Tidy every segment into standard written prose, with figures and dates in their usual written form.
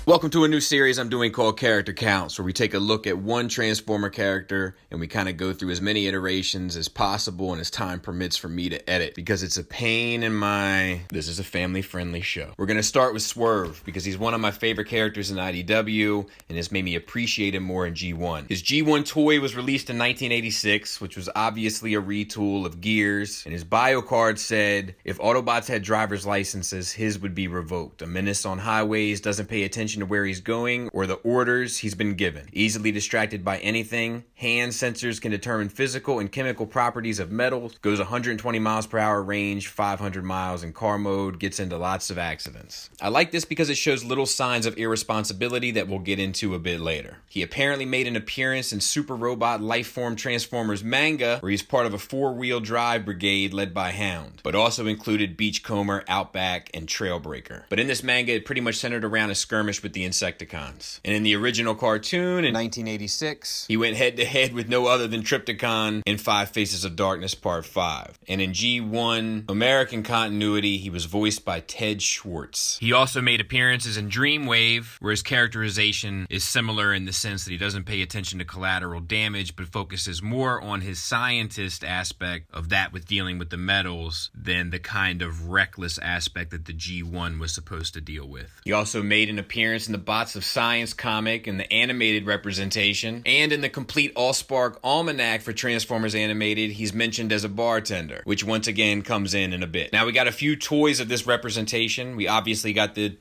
Welcome to a new series I'm doing called Character Counts, where we take a look at one Transformer character and we kind of go through as many iterations as possible and as time permits for me to edit, because it's a pain in my... This is a family-friendly show. We're going to start with Swerve, because he's one of my favorite characters in IDW and has made me appreciate him more in G1. His G1 toy was released in 1986, which was obviously a retool of Gears, and his bio card said, if Autobots had driver's licenses, his would be revoked. A menace on highways, doesn't pay attention to where he's going or the orders he's been given. Easily distracted by anything. Hand sensors can determine physical and chemical properties of metals. Goes 120 miles per hour range, 500 miles in car mode. Gets into lots of accidents. I like this because it shows little signs of irresponsibility that we'll get into a bit later. He apparently made an appearance in Super Robot Lifeform Transformers manga, where he's part of a four-wheel drive brigade led by Hound, but also included Beachcomber, Outback, and Trailbreaker. But in this manga, it pretty much centered around a skirmish with the Insecticons. And in the original cartoon in 1986, he went head-to-head with no other than Trypticon in Five Faces of Darkness Part 5. And in G1 American continuity, he was voiced by Ted Schwartz. He also made appearances in Dreamwave, where his characterization is similar in the sense that he doesn't pay attention to collateral damage, but focuses more on his scientist aspect of that with dealing with the metals than the kind of reckless aspect that the G1 was supposed to deal with. He also made an appearance in the Bots of Science comic and the animated representation, and in the complete Allspark Almanac for Transformers Animated, he's mentioned as a bartender, which once again comes in a bit. Now we got a few toys of this representation. We obviously got the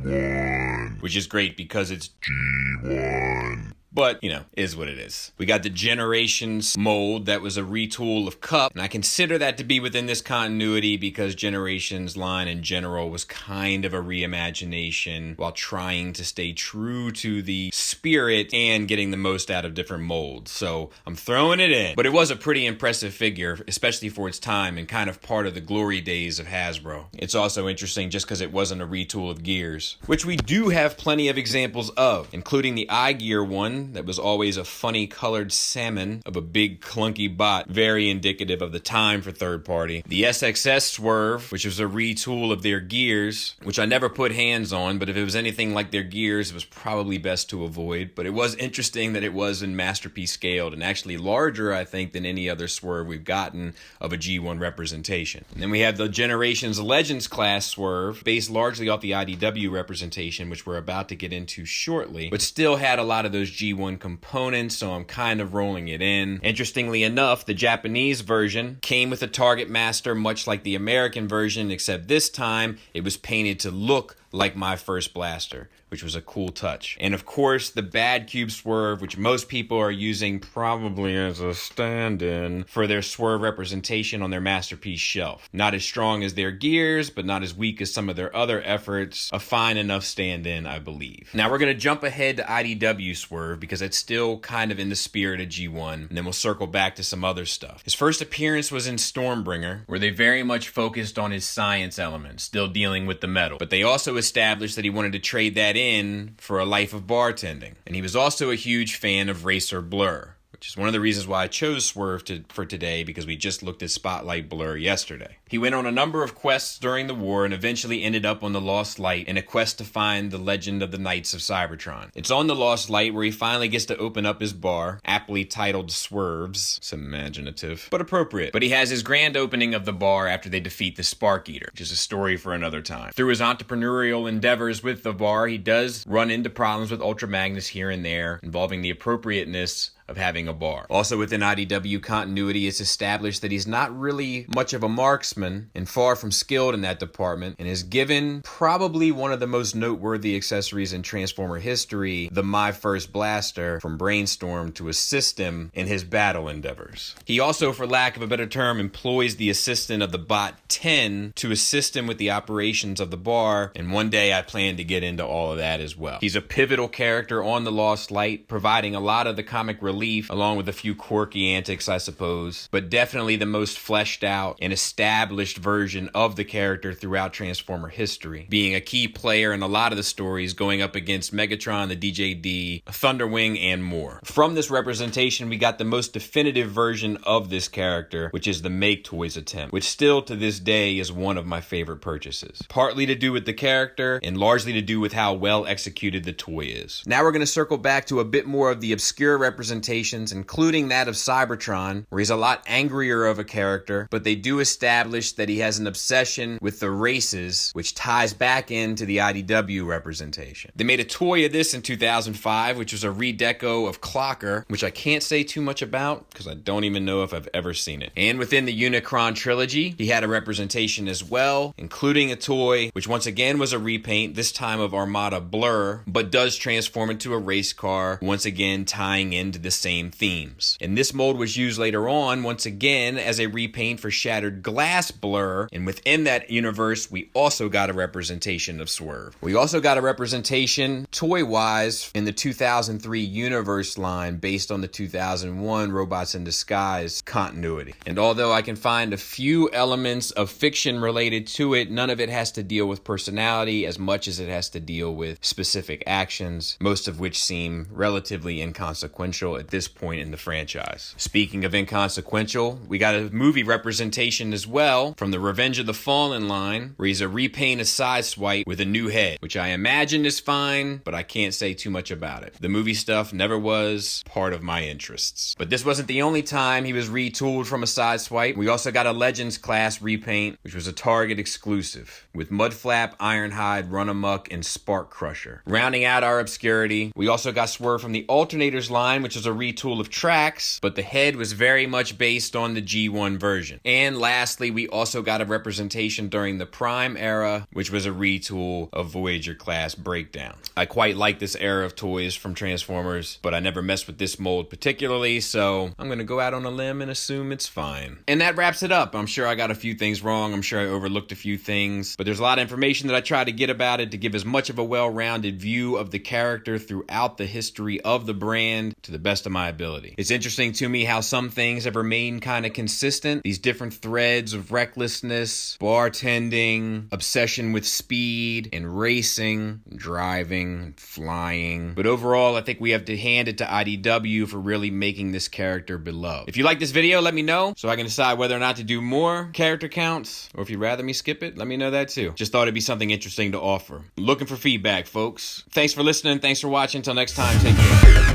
G1, which is great because it's G1. But, you know, is what it is. We got the Generations mold that was a retool of Cup, and I consider that to be within this continuity because Generations line in general was kind of a reimagination while trying to stay true to the spirit and getting the most out of different molds. So I'm throwing it in. But it was a pretty impressive figure, especially for its time and kind of part of the glory days of Hasbro. It's also interesting just because it wasn't a retool of Gears, which we do have plenty of examples of, including the iGear one, that was always a funny colored salmon of a big clunky bot, very indicative of the time for third party. The SXS Swerve, which was a retool of their Gears, which I never put hands on, but if it was anything like their Gears, it was probably best to avoid. But it was interesting that it was in Masterpiece scaled and actually larger, I think, than any other Swerve we've gotten of a G1 representation. And then we have the Generations Legends class Swerve, based largely off the IDW representation, which we're about to get into shortly, but still had a lot of those G1 components, so I'm kind of rolling it in. Interestingly enough, the Japanese version came with a target master much like the American version, except this time it was painted to look like My First Blaster, which was a cool touch. And of course, the Bad Cube Swerve, which most people are using probably as a stand-in for their Swerve representation on their Masterpiece shelf. Not as strong as their Gears, but not as weak as some of their other efforts. A fine enough stand-in, I believe. Now we're going to jump ahead to IDW Swerve because it's still kind of in the spirit of G1, and then we'll circle back to some other stuff. His first appearance was in Stormbringer, where they very much focused on his science elements, still dealing with the metal. But they also established that he wanted to trade that in for a life of bartending. And he was also a huge fan of Racer Blur, which is one of the reasons why I chose Swerve for today, because we just looked at Spotlight Blur yesterday. He went on a number of quests during the war and eventually ended up on the Lost Light in a quest to find the legend of the Knights of Cybertron. It's on the Lost Light where he finally gets to open up his bar, aptly titled Swerves. It's imaginative, but appropriate. But he has his grand opening of the bar after they defeat the Spark Eater, which is a story for another time. Through his entrepreneurial endeavors with the bar, he does run into problems with Ultra Magnus here and there, involving the appropriateness of having a bar. Also within IDW continuity, it's established that he's not really much of a marksman and far from skilled in that department, and is given probably one of the most noteworthy accessories in Transformer history, the My First Blaster from Brainstorm, to assist him in his battle endeavors. He also, for lack of a better term, employs the assistant of the Bot 10 to assist him with the operations of the bar, and one day I plan to get into all of that as well. He's a pivotal character on the Lost Light, providing a lot of the comic relief relief, along with a few quirky antics, I suppose, but definitely the most fleshed out and established version of the character throughout Transformer history, being a key player in a lot of the stories, going up against Megatron, the DJD, Thunderwing, and more. From this representation, we got the most definitive version of this character, which is the Make Toys attempt, which still to this day is one of my favorite purchases. Partly to do with the character, and largely to do with how well executed the toy is. Now we're going to circle back to a bit more of the obscure representations, including that of Cybertron, where he's a lot angrier of a character, but they do establish that he has an obsession with the races, which ties back into the IDW representation. They made a toy of this in 2005, which was a redeco of Clocker, which I can't say too much about, because I don't even know if I've ever seen it. And within the Unicron trilogy, he had a representation as well, including a toy, which once again was a repaint, this time of Armada Blur, but does transform into a race car, once again tying into the same themes. And this mold was used later on, once again, as a repaint for Shattered Glass Blur, and within that universe, we also got a representation of Swerve. We also got a representation, toy-wise, in the 2003 Universe line, based on the 2001 Robots in Disguise continuity. And although I can find a few elements of fiction related to it, none of it has to deal with personality as much as it has to deal with specific actions, most of which seem relatively inconsequential at this point in the franchise. Speaking of inconsequential, we got a movie representation as well from the Revenge of the Fallen line, where he's a repaint of Sideswipe with a new head, which I imagine is fine, but I can't say too much about it. The movie stuff never was part of my interests. But this wasn't the only time he was retooled from a Sideswipe. We also got a Legends class repaint, which was a Target exclusive, with Mudflap, Ironhide, Runamuck, and Spark Crusher. Rounding out our obscurity, we also got Swerve from the Alternators line, which was a retool of Trax, but the head was very much based on the G1 version. And lastly, we also got a representation during the Prime era, which was a retool of Voyager class Breakdown. I quite like this era of toys from Transformers, but I never messed with this mold particularly, so I'm gonna go out on a limb and assume it's fine. And that wraps it up. I'm sure I got a few things wrong, I'm sure I overlooked a few things, but there's a lot of information that I tried to get about it to give as much of a well-rounded view of the character throughout the history of the brand to the best of my ability. It's interesting to me how some things have remained kind of consistent, these different threads of recklessness, bartending, obsession with speed, and racing, driving, flying. But overall, I think we have to hand it to IDW for really making this character beloved. If you like this video, let me know so I can decide whether or not to do more character counts, or if you'd rather me skip it, let me know that too. Just thought it'd be something interesting to offer. Looking for feedback, folks. Thanks for listening. Thanks for watching. Until next time, take care.